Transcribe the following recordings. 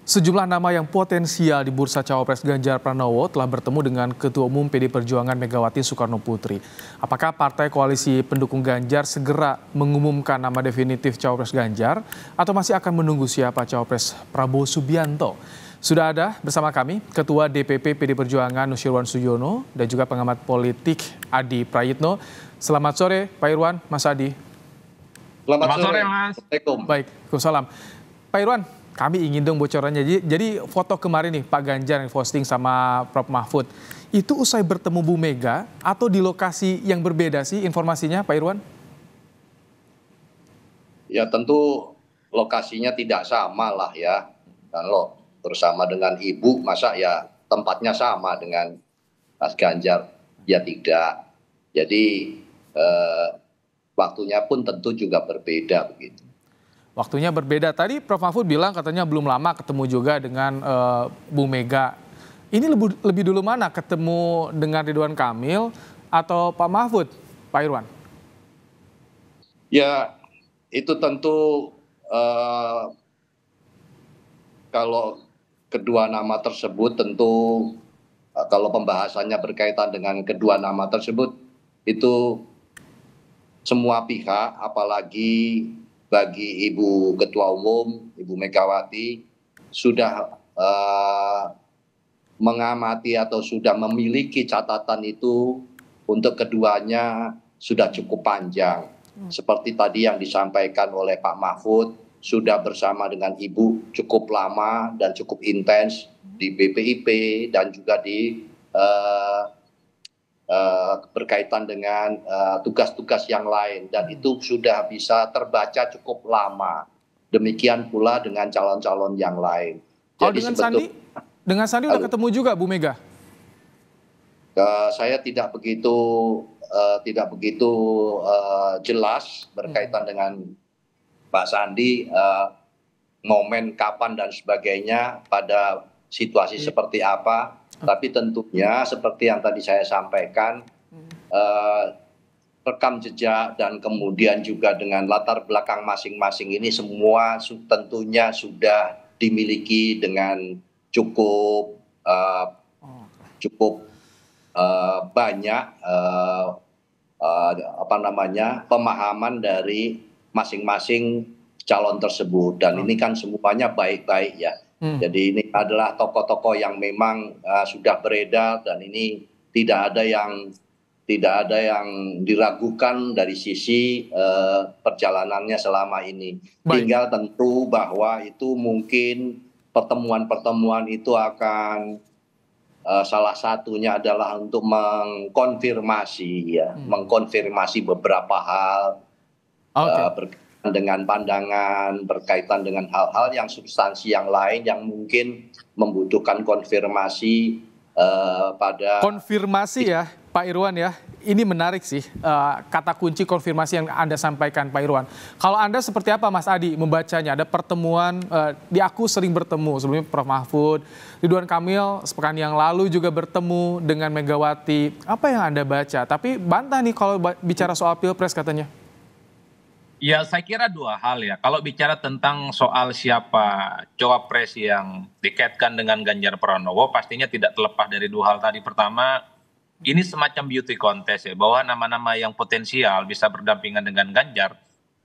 Sejumlah nama yang potensial di bursa cawapres Ganjar Pranowo telah bertemu dengan Ketua Umum PD Perjuangan Megawati Soekarno Putri. Apakah partai koalisi pendukung Ganjar segera mengumumkan nama definitif cawapres Ganjar atau masih akan menunggu siapa cawapres Prabowo Subianto? Sudah ada bersama kami Ketua DPP PD Perjuangan Nusirwan Suyono dan juga pengamat politik Adi Prayitno. Selamat sore Pak Irwan, Mas Adi. Selamat sore Mas. Baik, Waalaikumsalam. Pak Irwan, kami ingin dong bocorannya. Jadi foto kemarin nih Pak Ganjar yang posting sama Prof Mahfud, itu usai bertemu Bu Mega atau di lokasi yang berbeda sih informasinya Pak Irwan? Ya tentu lokasinya tidak sama lah ya. Kalau bersama dengan Ibu masa ya tempatnya sama dengan Mas Ganjar? Ya tidak. Jadi waktunya pun tentu juga berbeda begitu. Waktunya berbeda. Tadi Prof Mahfud bilang katanya belum lama ketemu juga dengan Bu Mega. Ini lebih dulu mana, ketemu dengan Ridwan Kamil atau Pak Mahfud, Pak Irwan? Ya itu tentu kalau kedua nama tersebut tentu kalau pembahasannya berkaitan dengan kedua nama tersebut itu semua pihak apalagi bagi Ibu Ketua Umum, Ibu Megawati, sudah mengamati atau sudah memiliki catatan itu untuk keduanya sudah cukup panjang. Seperti tadi yang disampaikan oleh Pak Mahfud, sudah bersama dengan Ibu cukup lama dan cukup intens di BPIP dan juga di berkaitan dengan tugas-tugas yang lain dan itu sudah bisa terbaca cukup lama. Demikian pula dengan calon-calon yang lain. Kalau dengan Sandi udah ketemu juga Bu Mega? Saya tidak begitu jelas berkaitan dengan Pak Sandi, momen kapan dan sebagainya pada situasi seperti apa. Tapi tentunya seperti yang tadi saya sampaikan, rekam jejak dan kemudian juga dengan latar belakang masing-masing ini semua tentunya sudah dimiliki dengan cukup banyak pemahaman dari masing-masing calon tersebut dan ini kan semuanya baik-baik ya. Jadi ini adalah tokoh-tokoh yang memang sudah beredar dan ini tidak ada yang diragukan dari sisi perjalanannya selama ini. Tinggal tentu bahwa itu mungkin pertemuan-pertemuan itu akan salah satunya adalah untuk mengkonfirmasi beberapa hal. Dengan pandangan berkaitan dengan hal-hal yang substansi yang lain yang mungkin membutuhkan konfirmasi pada konfirmasi ya Pak Irwan ya. Ini menarik sih kata kunci konfirmasi yang Anda sampaikan Pak Irwan. Kalau Anda seperti apa Mas Adi membacanya? Ada pertemuan di aku sering bertemu sebelumnya Prof Mahfud, Ridwan Kamil sepekan yang lalu juga bertemu dengan Megawati. Apa yang Anda baca? Tapi bantah nih kalau bicara soal Pilpres katanya. Ya saya kira dua hal ya. Kalau bicara tentang soal siapa cawapres yang dikaitkan dengan Ganjar Pranowo pastinya tidak terlepas dari dua hal tadi. Pertama, ini semacam beauty contest ya, bahwa nama-nama yang potensial bisa berdampingan dengan Ganjar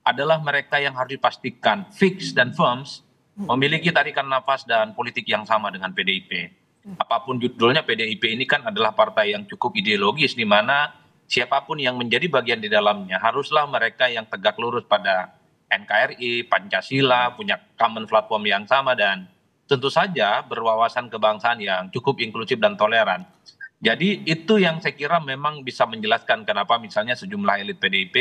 adalah mereka yang harus dipastikan fix dan firms memiliki tarikan nafas dan politik yang sama dengan PDIP. Apapun judulnya, PDIP ini kan adalah partai yang cukup ideologis di mana siapapun yang menjadi bagian di dalamnya haruslah mereka yang tegak lurus pada NKRI, Pancasila, punya common platform yang sama dan tentu saja berwawasan kebangsaan yang cukup inklusif dan toleran. Jadi itu yang saya kira memang bisa menjelaskan kenapa misalnya sejumlah elit PDIP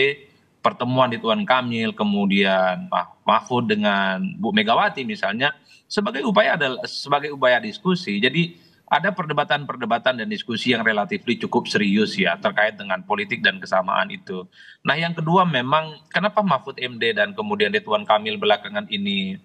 pertemuan Ridwan Kamil kemudian Mahfud dengan Bu Megawati misalnya sebagai upaya diskusi. Jadi ada perdebatan-perdebatan dan diskusi yang relatif cukup serius ya terkait dengan politik dan kesamaan itu. Nah yang kedua memang kenapa Mahfud MD dan kemudian Ridwan Kamil belakangan ini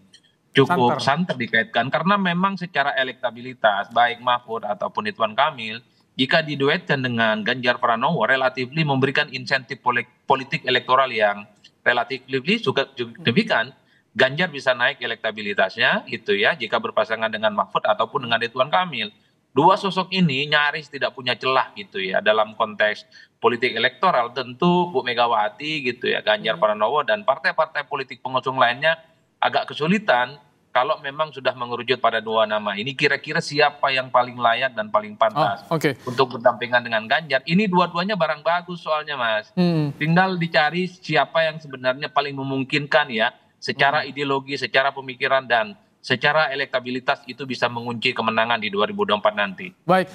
cukup santer dikaitkan karena memang secara elektabilitas baik Mahfud ataupun Ridwan Kamil jika diduetkan dengan Ganjar Pranowo relatif memberikan insentif politik elektoral yang relatif signifikan Ganjar bisa naik elektabilitasnya gitu ya jika berpasangan dengan Mahfud ataupun dengan Ridwan Kamil. Dua sosok ini nyaris tidak punya celah gitu ya dalam konteks politik elektoral. Tentu Bu Megawati gitu ya, Ganjar Pranowo dan partai-partai politik pengusung lainnya agak kesulitan kalau memang sudah mengerucut pada dua nama ini. Kira-kira siapa yang paling layak dan paling pantas untuk berdampingan dengan Ganjar. Ini dua-duanya barang bagus soalnya Mas. Tinggal dicari siapa yang sebenarnya paling memungkinkan ya secara ideologi, secara pemikiran dan secara elektabilitas itu bisa mengunci kemenangan di 2024 nanti. Baik,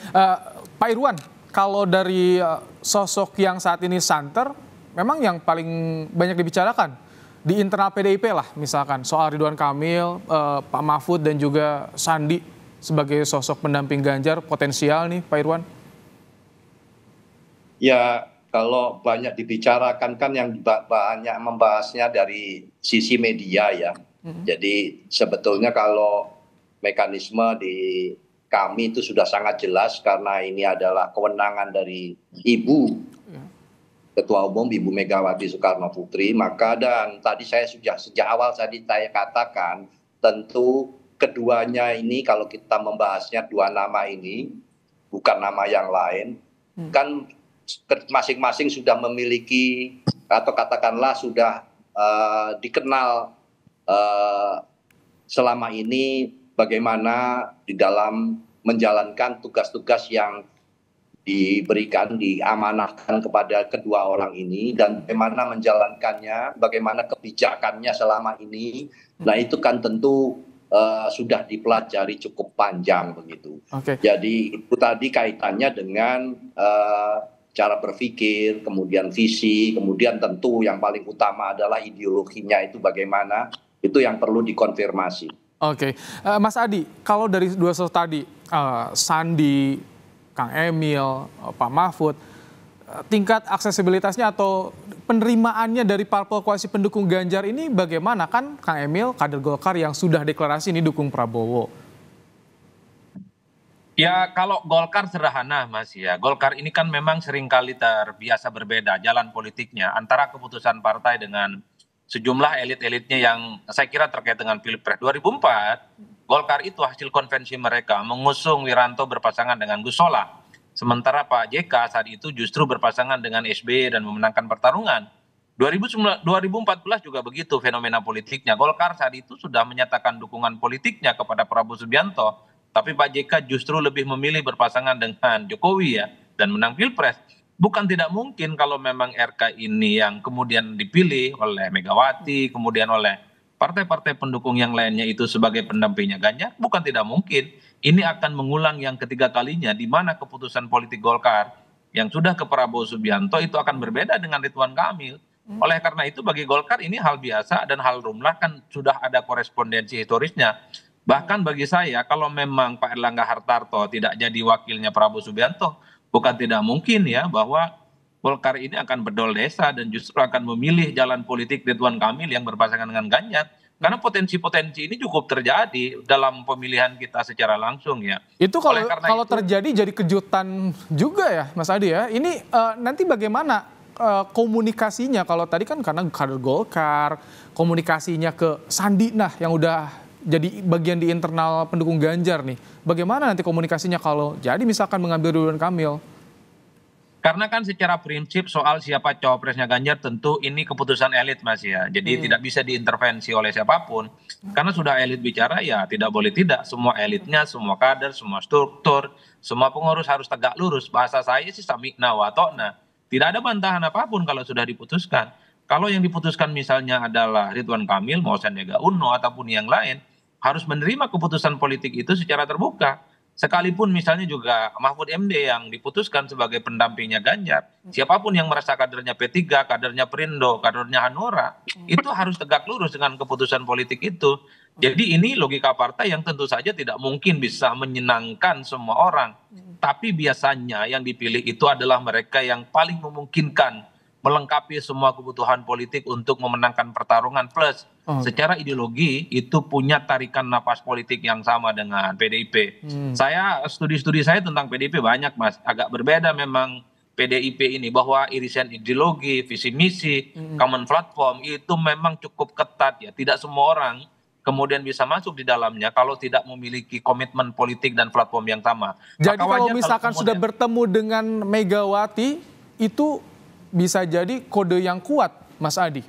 Pak Irwan, kalau dari sosok yang saat ini santer, memang yang paling banyak dibicarakan di internal PDIP lah, misalkan soal Ridwan Kamil, Pak Mahfud dan juga Sandi sebagai sosok pendamping Ganjar potensial nih, Pak Irwan. Ya, kalau banyak dibicarakan kan yang banyak membahasnya dari sisi media ya. Jadi sebetulnya kalau mekanisme di kami itu sudah sangat jelas karena ini adalah kewenangan dari Ibu Ketua Umum Ibu Megawati Soekarno Putri, maka dan tadi saya sudah sejak awal saya katakan tentu keduanya ini kalau kita membahasnya dua nama ini bukan nama yang lain kan masing-masing sudah memiliki atau katakanlah sudah dikenal selama ini bagaimana di dalam menjalankan tugas-tugas yang diberikan, diamanahkan kepada kedua orang ini dan bagaimana menjalankannya, bagaimana kebijakannya selama ini. Nah itu kan tentu sudah dipelajari cukup panjang begitu. Jadi itu tadi kaitannya dengan cara berpikir, kemudian visi, kemudian tentu yang paling utama adalah ideologinya itu bagaimana, itu yang perlu dikonfirmasi. Mas Adi, kalau dari dua sosok tadi, Sandi, Kang Emil, Pak Mahfud, tingkat aksesibilitasnya atau penerimaannya dari parpol koalisi pendukung Ganjar ini bagaimana? Kan Kang Emil kader Golkar yang sudah deklarasi ini dukung Prabowo. Ya kalau Golkar sederhana Mas ya, Golkar ini kan memang seringkali terbiasa berbeda jalan politiknya antara keputusan partai dengan sejumlah elit-elitnya yang saya kira terkait dengan Pilpres 2004, Golkar itu hasil konvensi mereka mengusung Wiranto berpasangan dengan Gus Solah. Sementara Pak JK saat itu justru berpasangan dengan SBY dan memenangkan pertarungan. 2014 juga begitu fenomena politiknya. Golkar saat itu sudah menyatakan dukungan politiknya kepada Prabowo Subianto. Tapi Pak JK justru lebih memilih berpasangan dengan Jokowi ya dan menang Pilpres. Bukan tidak mungkin kalau memang RK ini yang kemudian dipilih oleh Megawati, kemudian oleh partai-partai pendukung yang lainnya itu sebagai pendampingnya Ganjar, bukan tidak mungkin. Ini akan mengulang yang ketiga kalinya di mana keputusan politik Golkar yang sudah ke Prabowo Subianto itu akan berbeda dengan Ridwan Kamil. Oleh karena itu bagi Golkar ini hal biasa dan hal lumrah kan sudah ada korespondensi historisnya. Bahkan bagi saya kalau memang Pak Erlangga Hartarto tidak jadi wakilnya Prabowo Subianto, bukan tidak mungkin ya bahwa Golkar ini akan berdol desa dan justru akan memilih jalan politik Ridwan Kamil yang berpasangan dengan Ganjar. Karena potensi-potensi ini cukup terjadi dalam pemilihan kita secara langsung ya. Itu kalau terjadi jadi kejutan juga ya Mas Adi ya. Ini nanti bagaimana komunikasinya kalau tadi kan karena kader Golkar, komunikasinya ke Sandi yang udah jadi bagian di internal pendukung Ganjar nih. Bagaimana nanti komunikasinya kalau jadi misalkan mengambil Ridwan Kamil? Karena kan secara prinsip soal siapa cawapresnya Ganjar tentu ini keputusan elit Mas ya. Jadi tidak bisa diintervensi oleh siapapun. Karena sudah elit bicara ya tidak boleh tidak. Semua elitnya, semua kader, semua struktur, semua pengurus harus tegak lurus. Bahasa saya sih sami'na wa ta'na. Tidak ada bantahan apapun kalau sudah diputuskan. Kalau yang diputuskan misalnya adalah Ridwan Kamil, mau Sandiaga Uno ataupun yang lain, harus menerima keputusan politik itu secara terbuka. Sekalipun misalnya juga Mahfud MD yang diputuskan sebagai pendampingnya Ganjar, siapapun yang merasa kadernya P3, kadernya Perindo, kadernya Hanura, itu harus tegak lurus dengan keputusan politik itu. Jadi ini logika partai yang tentu saja tidak mungkin bisa menyenangkan semua orang. Tapi biasanya yang dipilih itu adalah mereka yang paling memungkinkan melengkapi semua kebutuhan politik untuk memenangkan pertarungan plus secara ideologi itu punya tarikan napas politik yang sama dengan PDIP. Saya studi-studi saya tentang PDIP banyak Mas, agak berbeda memang PDIP ini, bahwa irisan ideologi, visi misi, common platform itu memang cukup ketat ya. Tidak semua orang kemudian bisa masuk di dalamnya kalau tidak memiliki komitmen politik dan platform yang sama. Jadi Maka kalau wajar misalkan kemudian, sudah bertemu dengan Megawati, itu bisa jadi kode yang kuat, Mas Adi.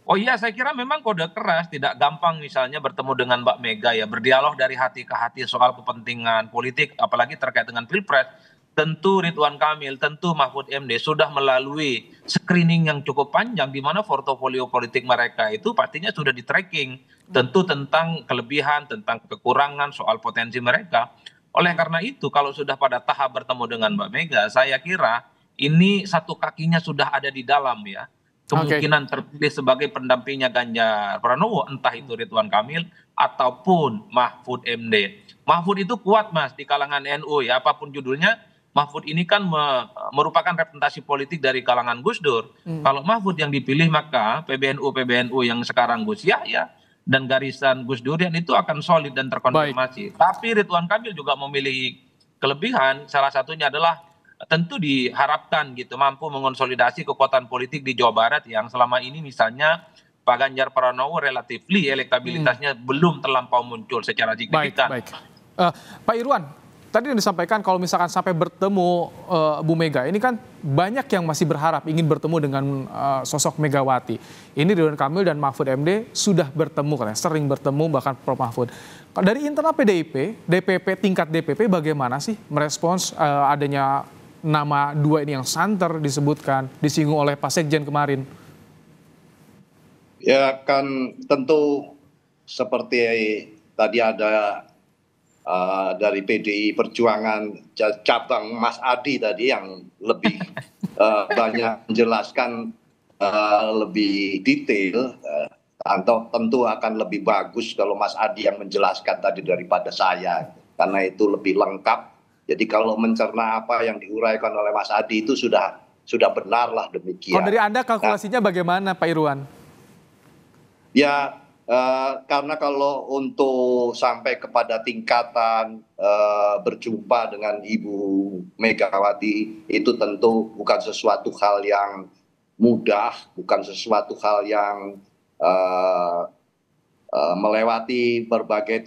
oh iya, saya kira memang kode keras, tidak gampang misalnya bertemu dengan Mbak Mega ya, berdialog dari hati ke hati soal kepentingan politik, apalagi terkait dengan Pilpres. Tentu Ridwan Kamil, tentu Mahfud MD sudah melalui screening yang cukup panjang di mana portofolio politik mereka itu pastinya sudah di-tracking. Tentu tentang kelebihan, tentang kekurangan, soal potensi mereka. Oleh karena itu kalau sudah pada tahap bertemu dengan Mbak Mega, saya kira ini satu kakinya sudah ada di dalam ya. Kemungkinan terpilih sebagai pendampingnya Ganjar Pranowo, entah itu Ridwan Kamil ataupun Mahfud MD. Mahfud itu kuat Mas di kalangan NU ya, apapun judulnya. Mahfud ini kan merupakan representasi politik dari kalangan Gus Dur. Kalau Mahfud yang dipilih maka PBNU yang sekarang Gus Yahya dan garisan Gus Durian itu akan solid dan terkonfirmasi. Tapi Ridwan Kamil juga memiliki kelebihan, salah satunya adalah tentu diharapkan gitu mampu mengonsolidasi kekuatan politik di Jawa Barat yang selama ini misalnya Pak Ganjar Pranowo relatifly elektabilitasnya belum terlampau muncul secara signifikan. Baik. Pak Irwan, tadi yang disampaikan kalau misalkan sampai bertemu Bu Mega, ini kan banyak yang masih berharap ingin bertemu dengan sosok Megawati. Ini Ridwan Kamil dan Mahfud MD sudah bertemu, kan, sering bertemu bahkan Prof Mahfud. Dari internal PDIP, tingkat DPP bagaimana sih merespons adanya nama dua ini yang santer disebutkan, disinggung oleh Pak Sekjen kemarin? Ya kan tentu seperti tadi ada dari PDI Perjuangan cabang Mas Adi tadi yang lebih banyak menjelaskan lebih detail, atau tentu akan lebih bagus kalau Mas Adi yang menjelaskan tadi daripada saya karena itu lebih lengkap. Jadi kalau mencerna apa yang diuraikan oleh Mas Adi itu sudah benar lah demikian. Kalau dari Anda kalkulasinya bagaimana Pak Irwan? Ya karena kalau untuk sampai kepada tingkatan berjumpa dengan Ibu Megawati itu tentu bukan sesuatu hal yang mudah, bukan sesuatu hal yang melewati berbagai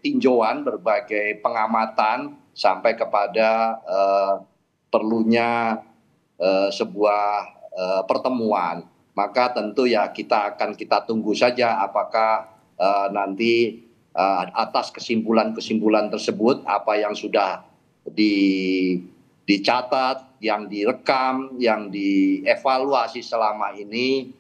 tinjauan, berbagai pengamatan sampai kepada perlunya sebuah pertemuan. Maka tentu ya kita tunggu saja apakah nanti atas kesimpulan-kesimpulan tersebut apa yang sudah dicatat, yang direkam, yang dievaluasi selama ini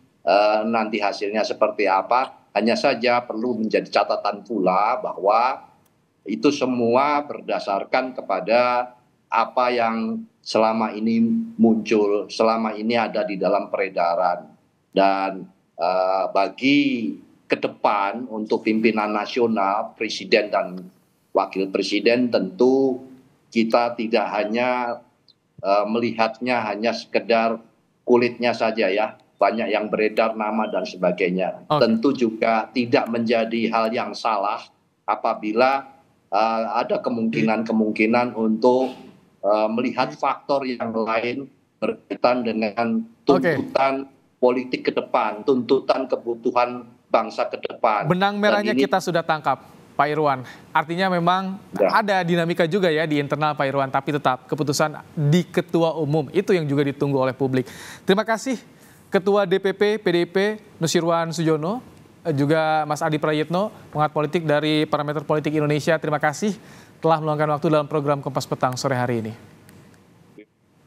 nanti hasilnya seperti apa. Hanya saja perlu menjadi catatan pula bahwa itu semua berdasarkan kepada apa yang selama ini muncul, selama ini ada di dalam peredaran. Dan bagi ke depan untuk pimpinan nasional, presiden dan wakil presiden tentu kita tidak hanya melihatnya hanya sekedar kulitnya saja ya. Banyak yang beredar nama dan sebagainya. Tentu juga tidak menjadi hal yang salah apabila ada kemungkinan untuk melihat faktor yang lain berkaitan dengan tuntutan politik ke depan, tuntutan kebutuhan bangsa ke depan. Benang merahnya kita sudah tangkap, Pak Irwan. Artinya memang ada dinamika juga ya di internal Pak Irwan, tapi tetap keputusan di Ketua Umum itu yang juga ditunggu oleh publik. Terima kasih Ketua DPP PDIP Nusirwan Sujono, juga Mas Adi Prayitno, pengamat politik dari Parameter Politik Indonesia. Terima kasih telah meluangkan waktu dalam program Kompas Petang sore hari ini.